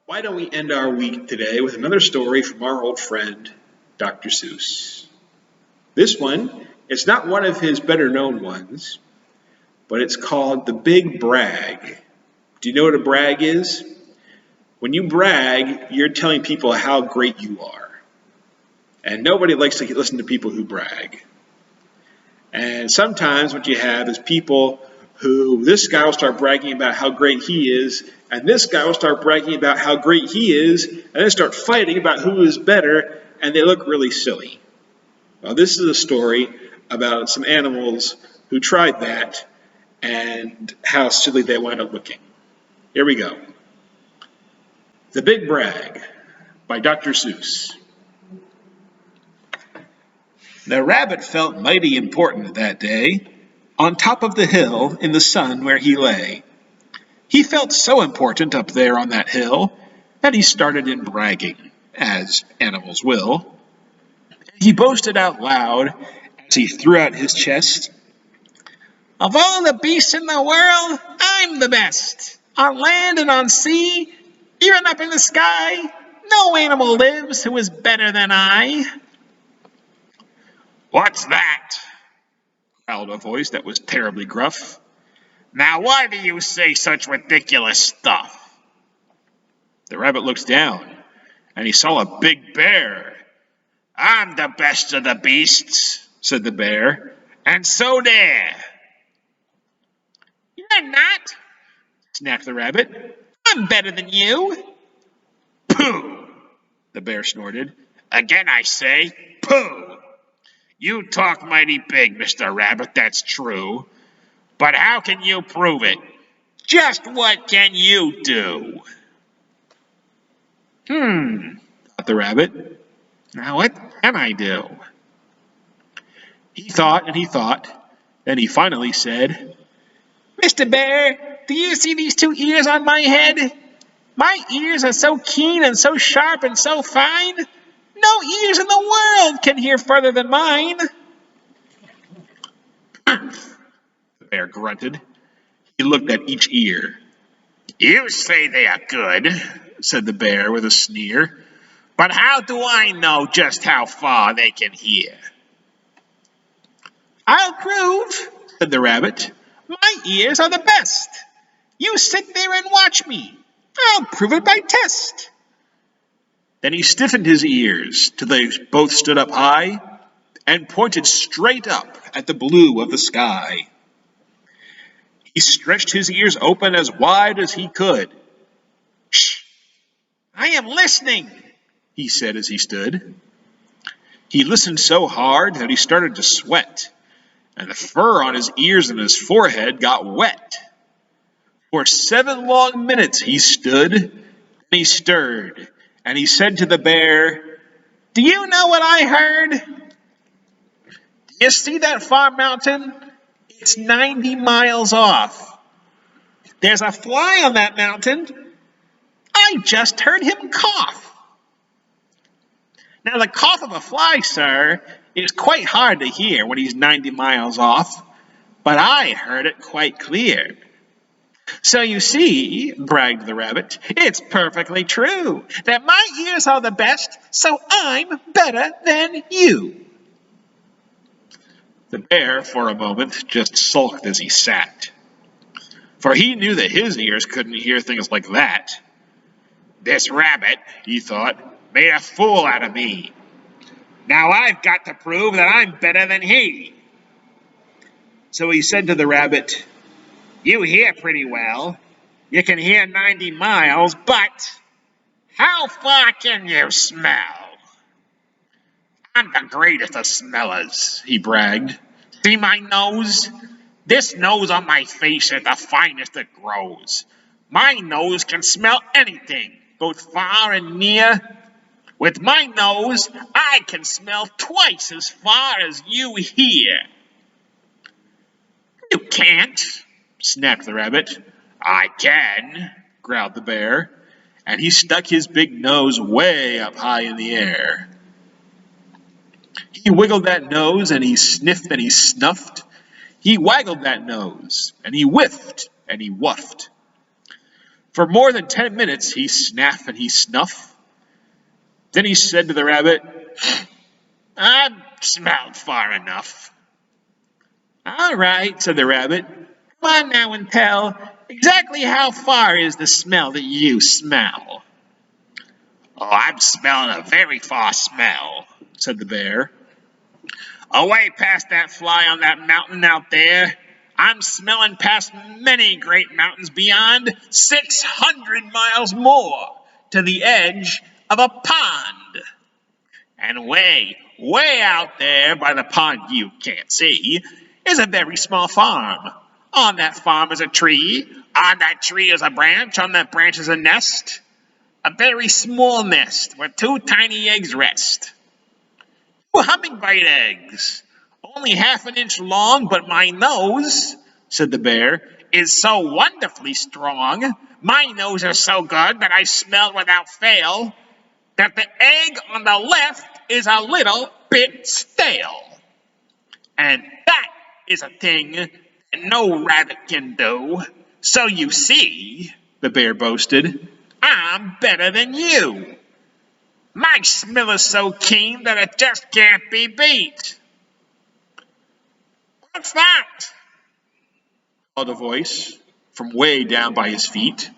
Why don't we end our week today with another story from our old friend, Dr. Seuss? This one, it's not one of his better known ones, but it's called The Big Brag. Do you know what a brag is? When you brag, you're telling people how great you are. And nobody likes to listen to people who brag. And sometimes what you have is people who, this guy will start bragging about how great he is, and this guy will start bragging about how great he is, and then start fighting about who is better, and they look really silly. Well, this is a story about some animals who tried that, and how silly they wind up looking. Here we go. The Big Brag by Dr. Seuss. The rabbit felt mighty important that day, on top of the hill in the sun where he lay. He felt so important up there on that hill that he started in bragging, as animals will. He boasted out loud as he threw out his chest, "Of all the beasts in the world, I'm the best. On land and on sea, even up in the sky, no animal lives who is better than I." "What's that?" growled a voice that was terribly gruff. "Now why do you say such ridiculous stuff?" The rabbit looked down, and he saw a big bear. "I'm the best of the beasts," said the bear, "and so there." "You're not," snapped the rabbit. "I'm better than you." "Pooh!" the bear snorted. "Again I say, pooh! You talk mighty big, Mr. Rabbit, that's true. But how can you prove it? Just what can you do?" Thought the rabbit. "Now what can I do?" He thought and he thought. Then he finally said, "Mr. Bear, do you see these two ears on my head? My ears are so keen and so sharp and so fine. No ears in the world can hear further than mine." The bear grunted. He looked at each ear. "You say they are good," said the bear with a sneer. "But how do I know just how far they can hear?" "I'll prove," said the rabbit. "My ears are the best. You sit there and watch me. I'll prove it by test." Then he stiffened his ears till they both stood up high and pointed straight up at the blue of the sky. He stretched his ears open as wide as he could. "Shh! I am listening," he said as he stood. He listened so hard that he started to sweat, and the fur on his ears and his forehead got wet. For 7 long minutes he stood, and he stirred, and he said to the bear, "Do you know what I heard? Do you see that far mountain? It's 90 miles off. There's a fly on that mountain. I just heard him cough." Now the cough of a fly, sir, is quite hard to hear when he's 90 miles off, but I heard it quite clear. "So you see," bragged the rabbit, "it's perfectly true that my ears are the best, so I'm better than you." The bear, for a moment, just sulked as he sat, for he knew that his ears couldn't hear things like that. "This rabbit," he thought, "made a fool out of me. Now I've got to prove that I'm better than he." So he said to the rabbit, "You hear pretty well. You can hear 90 miles, but how far can you smell?" "I'm the greatest of smellers," he bragged. "See my nose? This nose on my face is the finest that grows. My nose can smell anything, both far and near. With my nose, I can smell twice as far as you hear." "You can't," snapped the rabbit. "I can," growled the bear, and he stuck his big nose way up high in the air. He wiggled that nose, and he sniffed and he snuffed. He waggled that nose, and he whiffed and he wuffed. For more than 10 minutes he snaffed and he snuffed. Then he said to the rabbit, "I've smelled far enough." "All right," said the rabbit. "Come on now and tell exactly how far is the smell that you smell." "Oh, I'm smelling a very far smell," said the bear. "Away past that fly on that mountain out there, I'm smelling past many great mountains beyond 600 miles more to the edge of a pond. And way, way out there by the pond you can't see is a very small farm. On that farm is a tree. On that tree is a branch. On that branch is a nest. A very small nest where 2 tiny eggs rest. 2 hummingbird eggs. Only half an inch long, but my nose," said the bear, "is so wonderfully strong. My nose is so good that I smell without fail that the egg on the left is a little bit stale. And that is a thing that no rabbit can do. So you see," the bear boasted, "I'm better than you. My smell is so keen that it just can't be beat." "What's that?" called a voice from way down by his feet.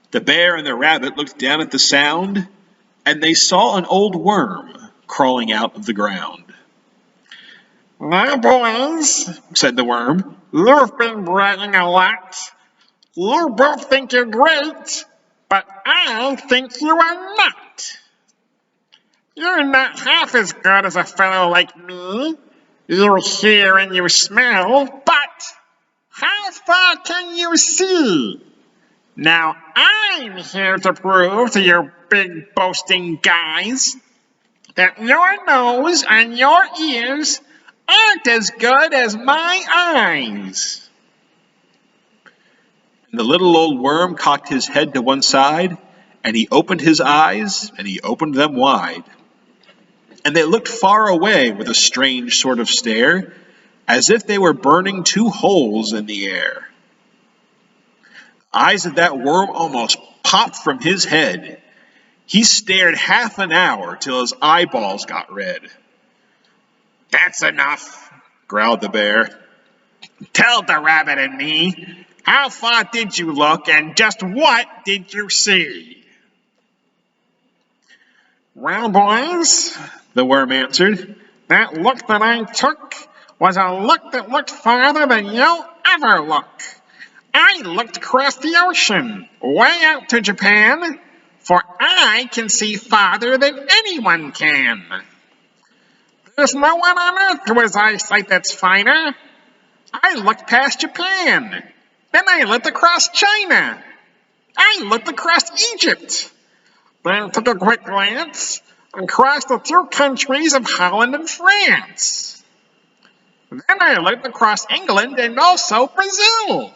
The bear and the rabbit looked down at the sound, and they saw an old worm crawling out of the ground. "Now, boys," said the worm, "you've been bragging a lot. You both think you're great, but I think you are not. You're not half as good as a fellow like me. You hear and you smell, but how far can you see? Now I'm here to prove to your big boasting guys that your nose and your ears aren't as good as my eyes." And the little old worm cocked his head to one side, and he opened his eyes, and he opened them wide. And they looked far away with a strange sort of stare, as if they were burning 2 holes in the air. The eyes of that worm almost popped from his head. He stared half an hour till his eyeballs got red. "That's enough," growled the bear. "Tell the rabbit and me, how far did you look and just what did you see?" "Well, boys," the worm answered, "that look that I took was a look that looked farther than you'll ever look. I looked across the ocean, way out to Japan, for I can see farther than anyone can. There's no one on earth who has eyesight that's finer. I looked past Japan. Then I looked across China. I looked across Egypt. Then took a quick glance across the 2 countries of Holland and France. Then I looked across England and also Brazil.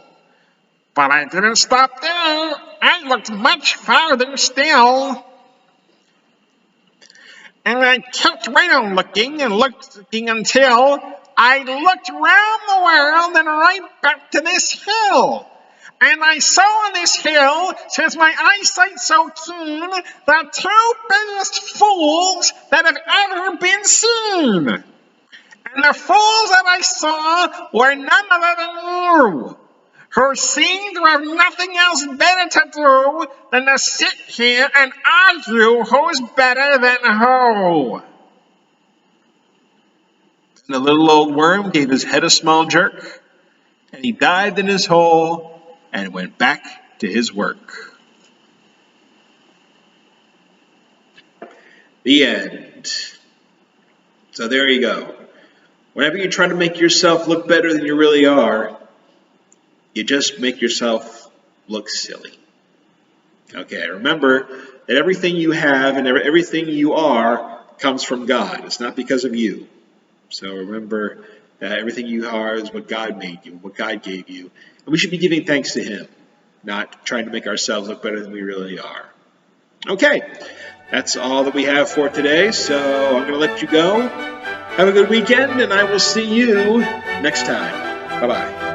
But I didn't stop there. I looked much farther still. And I kept right on looking and looking until I looked round the world and right back to this hill. And I saw on this hill, since my eyesight's so keen, the 2 biggest fools that have ever been seen. And the fools that I saw were none other than you, who seem to have nothing else better to do than to sit here and argue who's better than who." And the little old worm gave his head a small jerk, and he dived in his hole and went back to his work. The end. So there you go. Whenever you try to make yourself look better than you really are, you just make yourself look silly. Okay, remember that everything you have and everything you are comes from God. It's not because of you. So remember that everything you are is what God made you, what God gave you. And we should be giving thanks to Him, not trying to make ourselves look better than we really are. Okay, that's all that we have for today, so I'm going to let you go. Have a good weekend, and I will see you next time. Bye-bye.